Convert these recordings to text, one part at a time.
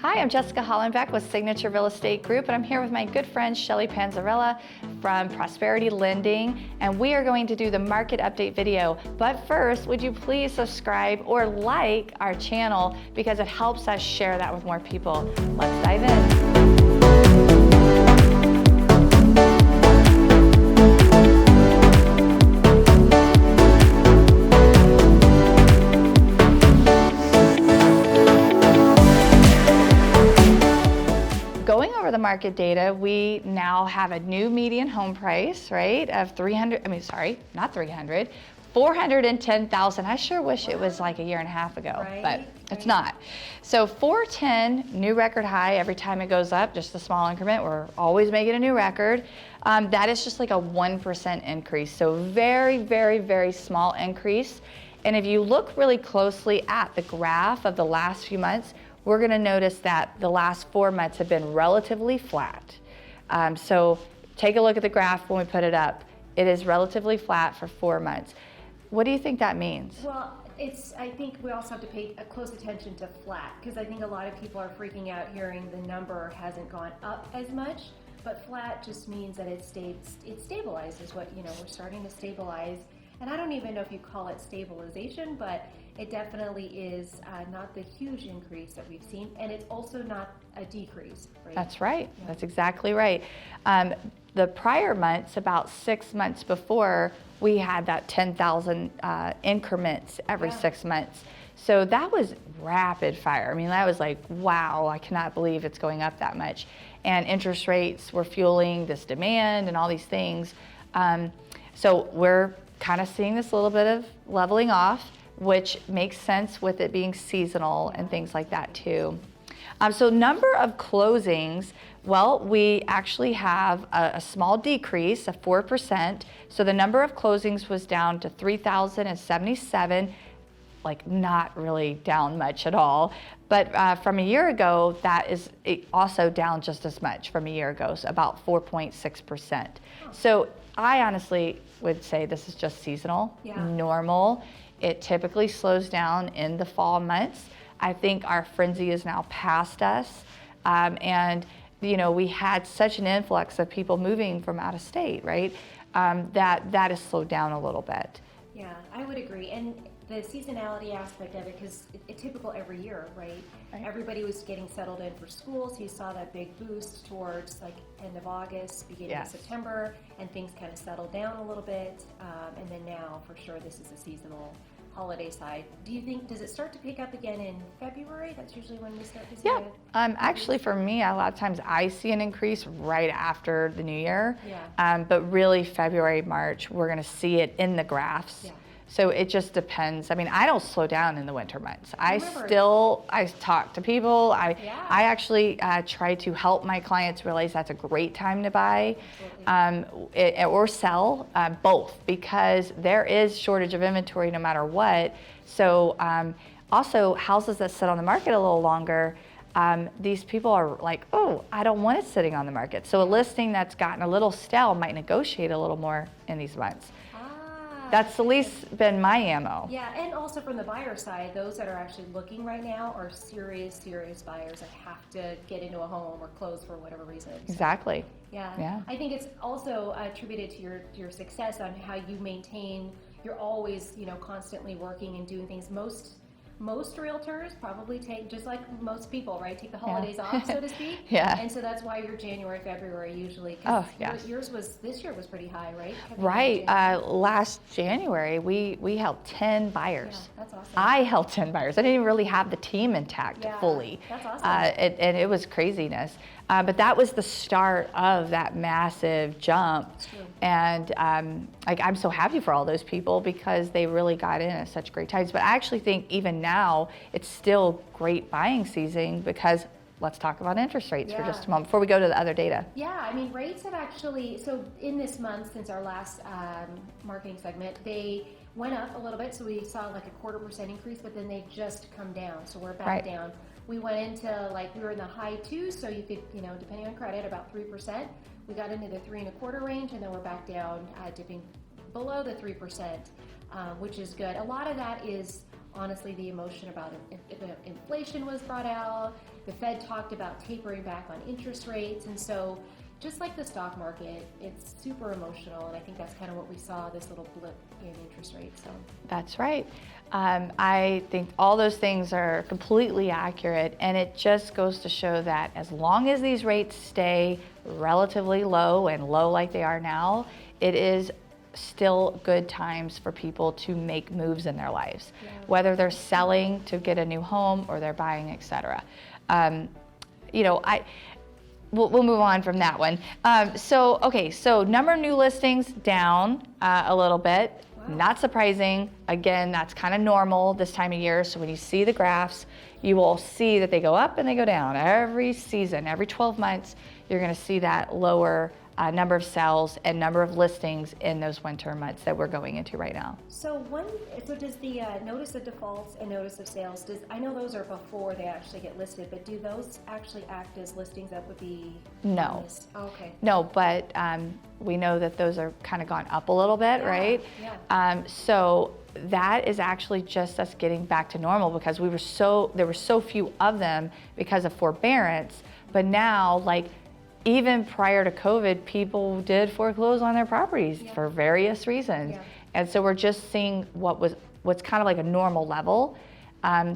Hi, I'm Jessica Hallenbeck with Signature Real Estate Group, and I'm here with my good friend Shelly Panzarella from Prosperity Lending, and we are going to do the market update video. But first, would you please subscribe or like our channel because it helps us share that with more people. Let's dive in. Going over the market data, we now have a new median home price, right, of 410,000. I sure wish it was like a year and a half ago, right, but it's not. So 410, new record high every time it goes up, just a small increment. We're always making a new record. That is just like a 1% increase. So very, very, very small increase. And if you look really closely at the graph of the last few months, we're going to notice that the last 4 months have been relatively flat. So take a look at the graph when we put it up. It is relatively flat for 4 months. What do you think that means? Well, I think we also have to pay close attention to flat, because I think a lot of people are freaking out hearing the number hasn't gone up as much, but flat just means that it stabilized is what, we're starting to stabilize. And I don't even know if you call it stabilization, but it definitely is not the huge increase that we've seen, and it's also not a decrease, right? That's right. Yeah. That's exactly right. The prior months, about 6 months before, we had that 10,000 increments every 6 months. So that was rapid fire. I mean, that was like, wow, I cannot believe it's going up that much. And interest rates were fueling this demand and all these things. So we're kind of seeing this little bit of leveling off, which makes sense with it being seasonal and things like that too. So number of closings, well, we actually have a small decrease of 4%. So the number of closings was down to 3,077, like not really down much at all. But from a year ago, that is also down just as much from a year ago, so about 4.6%. So I honestly would say this is just seasonal, normal. It typically slows down in the fall months. I think our frenzy is now past us. And we had such an influx of people moving from out of state, right? That has slowed down a little bit. Yeah, I would agree. And the seasonality aspect of it, because it's typical every year, right? Everybody was getting settled in for school, so you saw that big boost towards like end of August, beginning of September, and things kind of settled down a little bit. And then now, for sure, this is a seasonal holiday side. Do you think, does it start to pick up again in February? That's usually when we start to see it. Actually for me, a lot of times I see an increase right after the new year. Yeah. But really February, March, we're going to see it in the graphs. Yeah. So it just depends. I mean, I don't slow down in the winter months. I talk to people. I actually try to help my clients realize that's a great time to buy or sell, both, because there is shortage of inventory no matter what. So also houses that sit on the market a little longer, these people are like, oh, I don't want it sitting on the market. So a listing that's gotten a little stale might negotiate a little more in these months. That's at least been my ammo. Yeah, and also from the buyer side, those that are actually looking right now are serious buyers that have to get into a home or close for whatever reason. So, exactly. Yeah. I think it's also attributed to your success on how you maintain. You're always, constantly working and doing things. Most realtors probably take, just like most people, right? Take the holidays off, so to speak. And so that's why your January, February usually. This year was pretty high, right? Right. Last January, we held 10 buyers. Yeah, that's awesome. I held 10 buyers. I didn't even really have the team intact fully. That's awesome. And it was craziness. But that was the start of that massive jump. That's true. And I'm so happy for all those people because they really got in at such great times. But I actually think even now it's still great buying season because let's talk about interest rates for just a moment before we go to the other data. Yeah, I mean, rates have actually, so in this month since our last marketing segment, they went up a little bit. So we saw like a 0.25% increase, but then they've just come down. So we're back down. We went into we were in the high 2s, so you could, depending on credit, about 3%. We got into the 3.25% range, and then we're back down, dipping below the 3%, which is good. A lot of that is honestly, the emotion about inflation was brought out. The Fed talked about tapering back on interest rates. And so just like the stock market, it's super emotional. And I think that's kind of what we saw, this little blip in interest rates. So That's right. I think all those things are completely accurate, and it just goes to show that as long as these rates stay relatively low and low like they are now, it is still good times for people to make moves in their lives, whether they're selling to get a new home or they're buying, etc. We'll move on from that one. So number of new listings down a little bit. Not surprising. Again, that's kind of normal this time of year. So when you see the graphs, you will see that they go up and they go down. Every season, every 12 months, you're going to see that lower number of sales and number of listings in those winter months that we're going into right now. So does the notice of defaults and notice of sales, I know those are before they actually get listed, but do those actually act as listings that would be No. Oh, okay. No, but we know that those are kind of gone up a little bit, right? Yeah. So that is actually just us getting back to normal because there were so few of them because of forbearance, but now, like, even prior to COVID, people did foreclose on their properties for various reasons. Yeah. And so we're just seeing what's kind of like a normal level.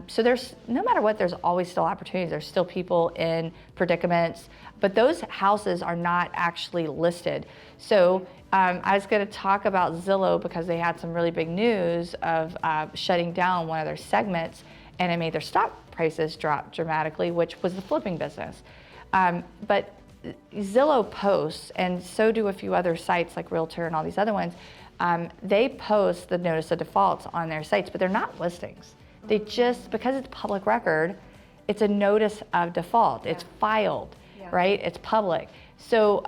So there's, no matter what, there's always still opportunities. There's still people in predicaments, but those houses are not actually listed. So I was going to talk about Zillow because they had some really big news of shutting down one of their segments, and it made their stock prices drop dramatically, which was the flipping business. But Zillow posts, and so do a few other sites like Realtor and all these other ones, they post the notice of defaults on their sites, but they're not listings. They just, because it's public record, it's a notice of default. It's filed, right? It's public. So,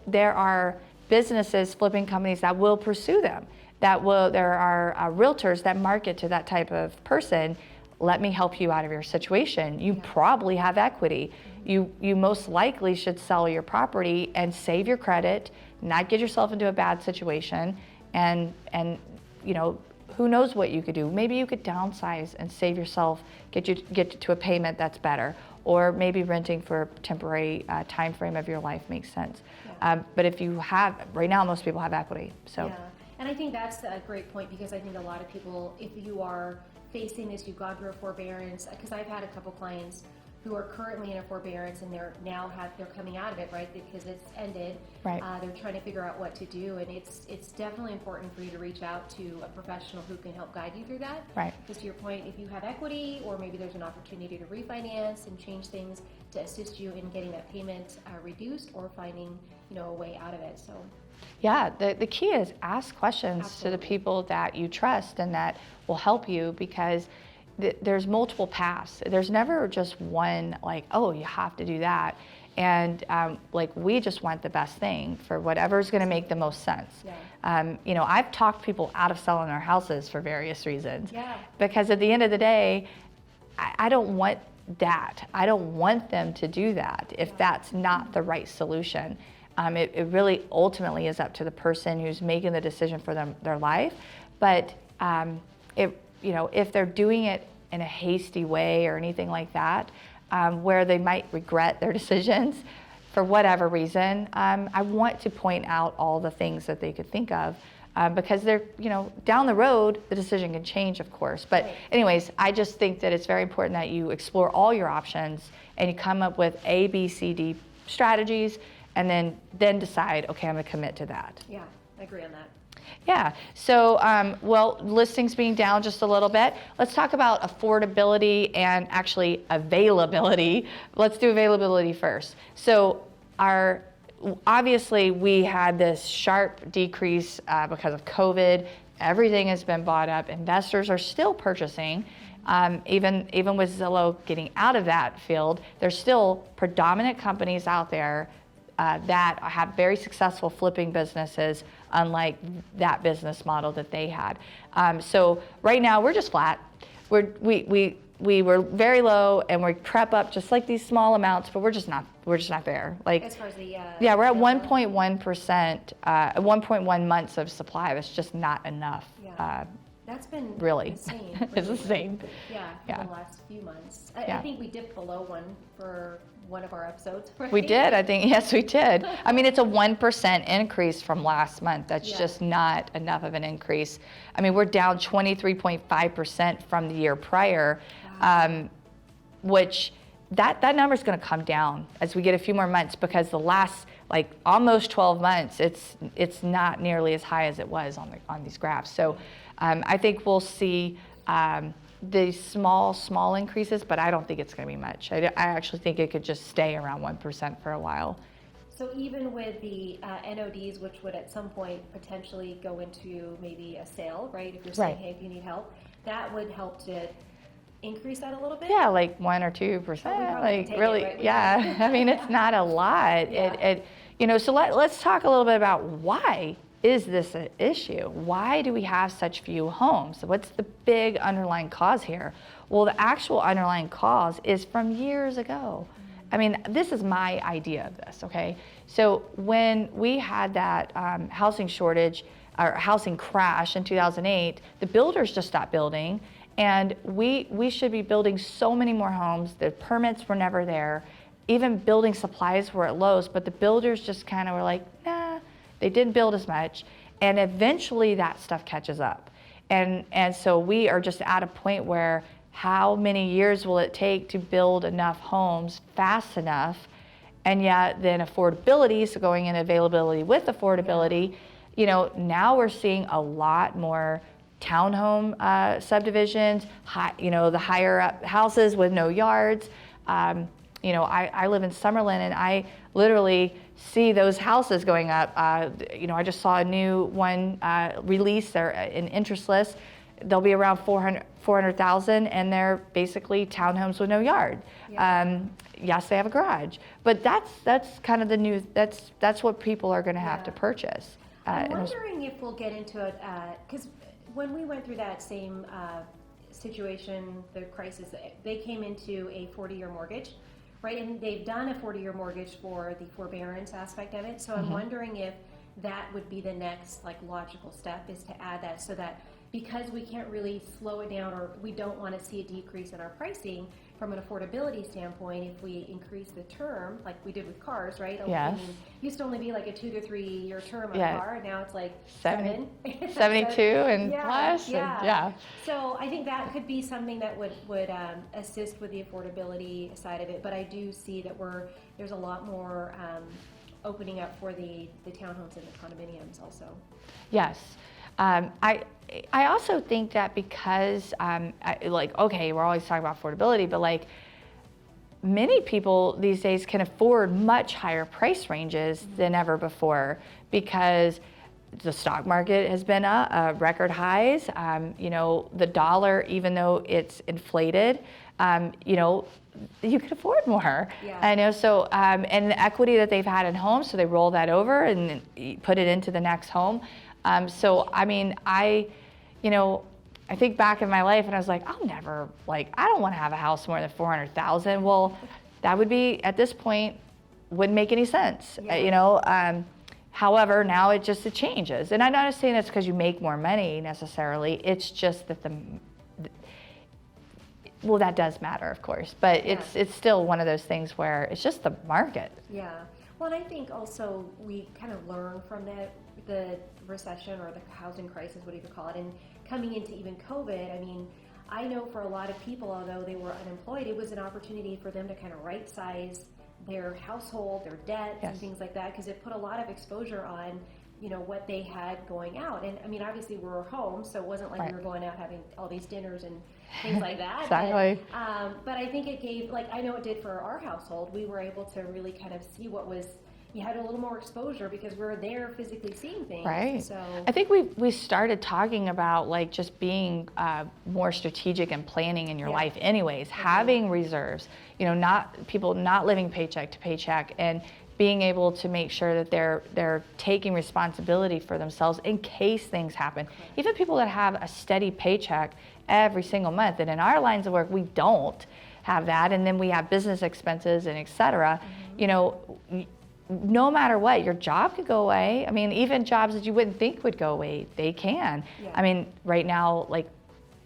there are businesses, flipping companies that will pursue them. There are realtors that market to that type of person. Let me help you out of your situation. You probably have equity. You most likely should sell your property and save your credit, not get yourself into a bad situation, and who knows what you could do. Maybe you could downsize and save yourself, get to a payment that's better, or maybe renting for a temporary time frame of your life makes sense. But if you have, right now most people have equity. So. Yeah, and I think that's a great point because I think a lot of people, if you are facing this, you've gone through a forbearance, because I've had a couple clients who are currently in a forbearance and they're coming out of it, right, because it's ended. Right. They're trying to figure out what to do, and it's definitely important for you to reach out to a professional who can help guide you through that. Right. Because to your point, if you have equity or maybe there's an opportunity to refinance and change things to assist you in getting that payment reduced or finding a way out of it. So. Yeah, the key is ask questions Absolutely. to the people that you trust and that will help you, because there's multiple paths. There's never just one, like, oh, you have to do that. And we just want the best thing for whatever's going to make the most sense. Yeah. I've talked people out of selling their houses for various reasons. Yeah. Because at the end of the day, I don't want that. I don't want them to do that if that's not the right solution. It really ultimately is up to the person who's making the decision for their life. But if they're doing it in a hasty way or anything like that, where they might regret their decisions for whatever reason, I want to point out all the things that they could think of, because they're, down the road, the decision can change, of course. But anyways, I just think that it's very important that you explore all your options and you come up with A, B, C, D strategies, and then decide, okay, I'm gonna commit to that. Yeah, I agree on that. Yeah, so, listings being down just a little bit. Let's talk about affordability and actually availability. Let's do availability first. So obviously we had this sharp decrease because of COVID. Everything has been bought up. Investors are still purchasing. Even with Zillow getting out of that field, there's still predominant companies out there that have very successful flipping businesses, unlike that business model that they had. So right now we're just flat. We were very low, and we prep up just like these small amounts, but we're just not there. Like, as far as the we're at 1.1%, 1.1 months of supply. That's just not enough. That's been really. the same. It's the same. Yeah, Yeah. for the last few months. Yeah. I think we dipped below 1 for one of our episodes. Right? We did, I think, yes, we did. I mean, it's a 1% increase from last month. That's Yeah. just not enough of an increase. I mean, we're down 23.5% from the year prior, Wow. which that number is going to come down as we get a few more months, because the last like almost 12 months, it's not nearly as high as it was on these graphs. So I think we'll see the small increases, but I don't think it's going to be much. I actually think it could just stay around 1% for a while. So even with the NODs, which would at some point potentially go into maybe a sale, right? If you're saying, Right. hey, if you need help, that would help to increase that a little bit? Yeah, like 1 or 2%. probably Like take it, really, right? We yeah. I mean, it's not a lot. Yeah. So let's talk a little bit about why is this an issue? Why do we have such few homes? What's the big underlying cause here? Well, the actual underlying cause is from years ago. I mean, this is my idea of this, okay? So when we had that housing shortage or housing crash in 2008, the builders just stopped building, and we should be building so many more homes. The permits were never there. Even building supplies were at lows, but the builders just kind of were like, nah, they didn't build as much. And eventually that stuff catches up. And so we are just at a point where how many years will it take to build enough homes fast enough? And yet then affordability, so going in availability with affordability, now we're seeing a lot more townhome subdivisions, the higher up houses with no yards. I live in Summerlin, and I literally see those houses going up. I just saw a new one release. They're in interest list. They'll be around 400,000, and they're basically townhomes with no yard. Yeah. Yes, they have a garage, but that's kind of the new. That's what people are going to have to Yeah. purchase. I'm wondering if we'll get into it, because when we went through that same situation, the crisis, they came into a 40-year mortgage, right? And they've done a 40-year mortgage for the forbearance aspect of it. So I'm wondering if that would be the next logical step, is to add that, so that because we can't really slow it down, or we don't want to see a decrease in our pricing from an affordability standpoint, if we increase the term like we did with cars, right? Yes. I mean, used to only be like a 2 to 3 year term on Yeah. a car, and now it's like 70, 7. 72 and Yeah, plus. yeah. And yeah. So I think that could be something that would assist with the affordability side of it. But I do see that there's a lot more opening up for the townhomes and the condominiums also. Yes. I also think that because, okay, we're always talking about affordability, but many people these days can afford much higher price ranges than ever before, because the stock market has been record highs. The dollar, even though it's inflated, you can afford more. Yeah. I know. So, and the equity that they've had in homes, so they roll that over and put it into the next home. So, I mean, I think back in my life, and I was like, I don't want to have a house more than 400,000. Well, that would be, at this point, wouldn't make any sense. Yeah. However, now it changes. And I'm not saying that's because you make more money necessarily. It's just that well, that does matter, of course, but Yeah. it's still one of those things where it's just the market. Yeah. Well, and I think also we kind of learn from the recession or the housing crisis, whatever you call it, and coming into even COVID. I mean, I know for a lot of people, although they were unemployed, it was an opportunity for them to kind of right size their household, their debts, Yes. and things like that, because it put a lot of exposure on what they had going out. And I mean, obviously we were home, so it wasn't like Right. we were going out having all these dinners and things like that. Exactly. But I think it gave, I know it did for our household. We were able to really kind of see you had a little more exposure because we were there physically seeing things. Right. So I think we started talking about just being more strategic and planning in your Yeah. life anyways, having reserves, people not living paycheck to paycheck, and being able to make sure that they're taking responsibility for themselves in case things happen. Even people that have a steady paycheck every single month, and in our lines of work we don't have that, and then we have business expenses and et cetera. no matter what, your job could go away. I mean, even jobs that you wouldn't think would go away, they can. Yeah. I mean, right now, like,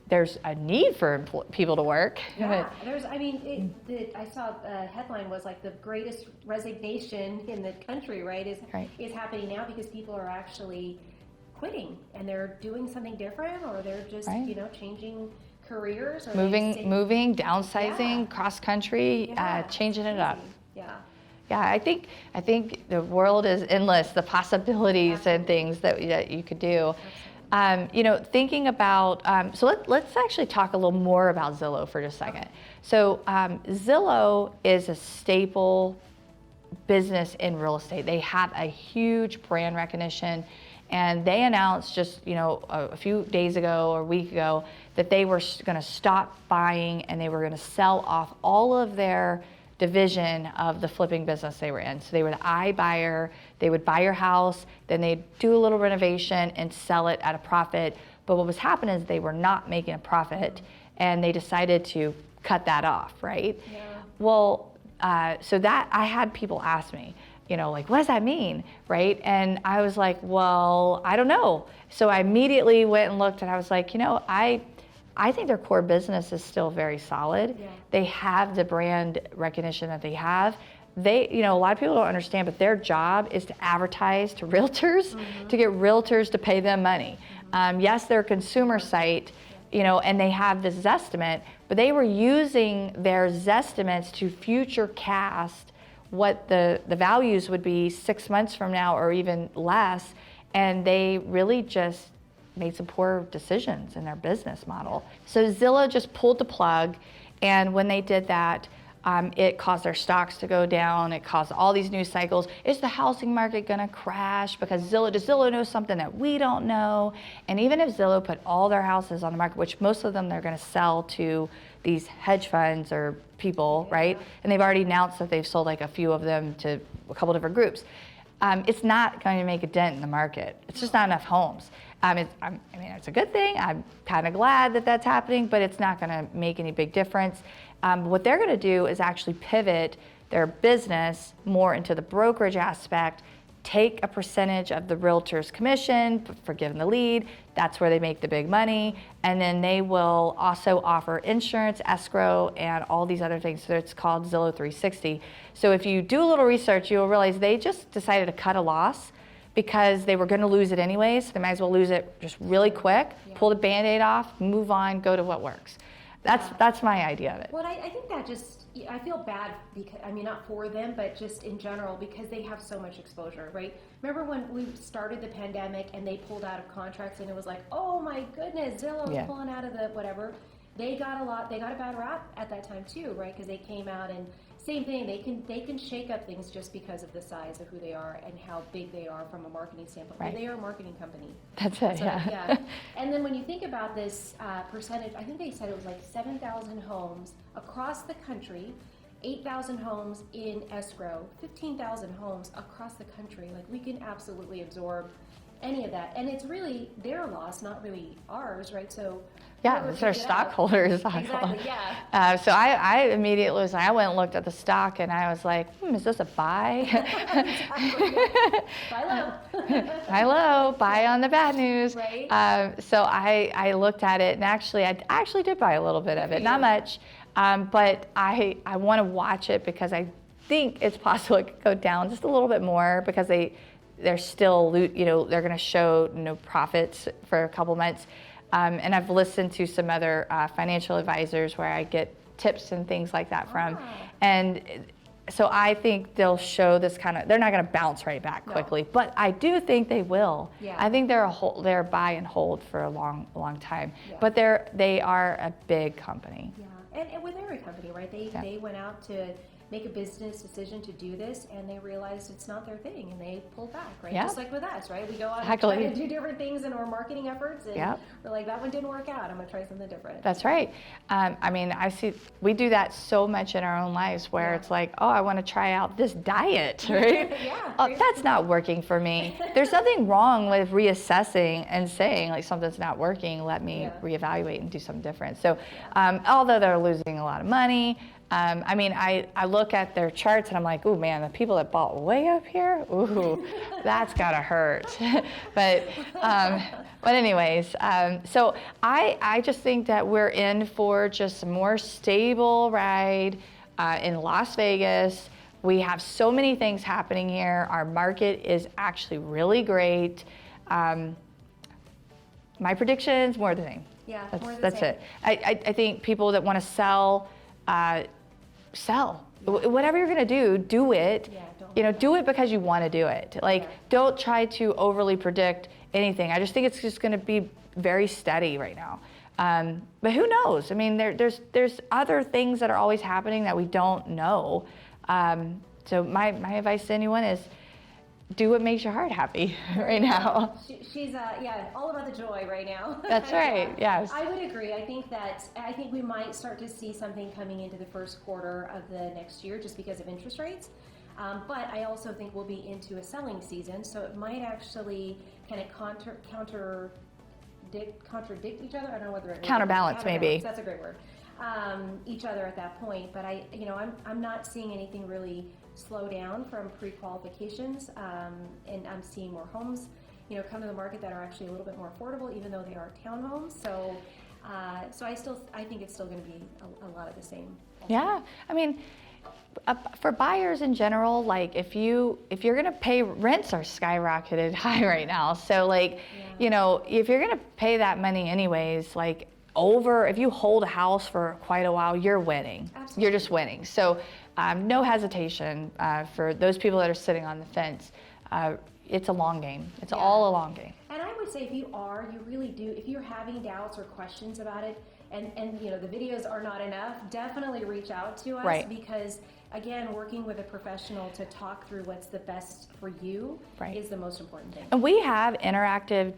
there's a need for people to work. Yeah, I saw a headline was like the greatest resignation in the country, right? Is happening now because people are actually quitting and they're doing something different, or they're just, changing careers, or moving, downsizing, cross country, changing it up. Yeah. Yeah, I think the world is endless, the possibilities and things that you could do. Thinking about, so let's actually talk a little more about Zillow for just a second. So Zillow is a staple business in real estate. They have a huge brand recognition, and they announced just, a few days ago or a week ago that they were going to stop buying and they were going to sell off all of their division of the flipping business they were in. So they were the iBuyer. They would buy your house, then they'd do a little renovation and sell it at a profit. But what was happening is they were not making a profit, and they decided to cut that off, right? Yeah. Well, so that I had people ask me, like, what does that mean, right? And I was like, well, I don't know. So I immediately went and looked, and I was like, I think their core business is still very solid. Yeah. They have the brand recognition that they have. They, a lot of people don't understand, but their job is to advertise to realtors, to get realtors to pay them money. Yes, they're a consumer site, and they have this Zestimate, but they were using their Zestimates to future cast what the values would be 6 months from now or even less, and they really just made some poor decisions in their business model. So Zillow just pulled the plug, and when they did that, it caused their stocks to go down. It caused all these news cycles. Is the housing market gonna crash? Because does Zillow know something that we don't know? And even if Zillow put all their houses on the market, which most of them they're gonna sell to these hedge funds or people, right? And they've already announced that they've sold like a few of them to a couple different groups. It's not going to make a dent in the market. It's just not enough homes. It's a good thing. I'm kind of glad that that's happening, but it's not going to make any big difference. What they're going to do is actually pivot their business more into the brokerage aspect, take a percentage of the realtor's commission for giving the lead. That's where they make the big money. And then they will also offer insurance, escrow, and all these other things. So it's called Zillow 360. So if you do a little research, you'll realize they just decided to cut a loss because they were going to lose it anyways. So they might as well lose it just really quick, pull the Band-Aid off, move on, go to what works. That's my idea of it. Well, I think that I feel bad because, not for them, but just in general, because they have so much exposure, right? Remember when we started the pandemic and they pulled out of contracts and it was like, oh my goodness, Zillow is pulling out of the whatever. They got a bad rap at that time too, right? Because they came out and same thing, they can shake up things just because of the size of who they are and how big they are from a marketing standpoint. Right. They are a marketing company. That's it, yeah. And then when you think about this percentage, I think they said it was like 7,000 homes across the country, 8,000 homes in escrow, 15,000 homes across the country. Like, we can absolutely absorb any of that. And it's really their loss, not really ours, right? So yeah, it's our stockholders. Exactly, yeah. So I immediately was like, I went and looked at the stock and I was like, is this a buy? Buy low. Buy low, buy on the bad news. Right. So I looked at it, and I actually did buy a little bit of it, not much, but I want to watch it because I think it's possible it could go down just a little bit more because they're still, they're going to show no profits for a couple months. And I've listened to some other financial advisors where I get tips and things like that from. And so I think they'll show this they're not going to bounce right back quickly, but I do think they will. Yeah. I think they're buy and hold for a long time, but they are a big company. Yeah, and with every company, right? They went out to make a business decision to do this, and they realized it's not their thing, and they pulled back, right? Yeah. Just like with us, right? We go out Exactly. and try to do different things in our marketing efforts, and we're like, that one didn't work out. I'm going to try something different. That's right. I see we do that so much in our own lives where it's like, oh, I want to try out this diet, right? Oh, that's not working for me. There's nothing wrong with reassessing and saying, like, something's not working, let me reevaluate and do something different. So although they're losing a lot of money, I mean, I look at their charts and I'm like, ooh, man, the people that bought way up here, ooh, that's gotta hurt. but anyways, so I just think that we're in for just a more stable ride in Las Vegas. We have so many things happening here. Our market is actually really great. My predictions, more of the same. Yeah, That's it. I think people that want to sell, sell. Whatever you're going to do, do it. Yeah, do it because you want to do it. Like, don't try to overly predict anything. I just think it's just going to be very steady right now. But who knows? I mean, there's other things that are always happening that we don't know. So my advice to anyone is, do what makes your heart happy right now. She's all about the joy right now. That's right. Yes. I would agree. I think we might start to see something coming into the first quarter of the next year just because of interest rates. But I also think we'll be into a selling season, so it might actually kind of contradict each other. I don't know whether counterbalance maybe. That's a great word. Each other at that point. But I'm not seeing anything really slow down from pre-qualifications, and I'm seeing more homes, come to the market that are actually a little bit more affordable, even though they are townhomes. So I think it's still going to be a lot of the same. Yeah, I mean, for buyers in general, like if you're going to pay, rents are skyrocketed high right now. So like, if you're going to pay that money anyways, like if you hold a house for quite a while, you're winning. Absolutely. You're just winning. So no hesitation for those people that are sitting on the fence. It's a long game. It's all a long game. And I would say if you really do, if you're having doubts or questions about it, and the videos are not enough, definitely reach out to us. Right. Because again, working with a professional to talk through what's the best for you is the most important thing. And we have interactive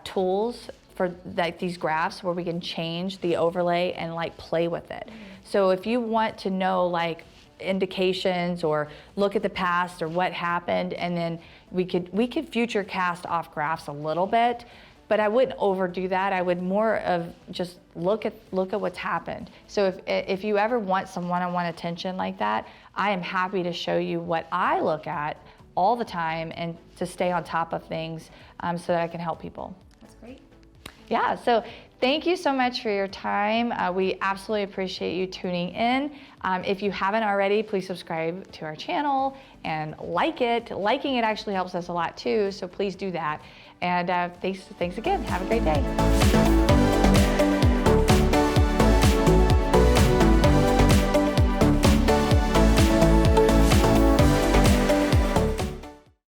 tools for like these graphs where we can change the overlay and like play with it. So if you want to know like indications or look at the past or what happened, and then we could future cast off graphs a little bit, but I wouldn't overdo that. I would more of just look at what's happened. So if you ever want some one-on-one attention like that, I am happy to show you what I look at all the time and to stay on top of things so that I can help people. That's great. Yeah, so thank you so much for your time. We absolutely appreciate you tuning in. If you haven't already, please subscribe to our channel and like it. Liking it actually helps us a lot too, so please do that. And thanks again. Have a great day.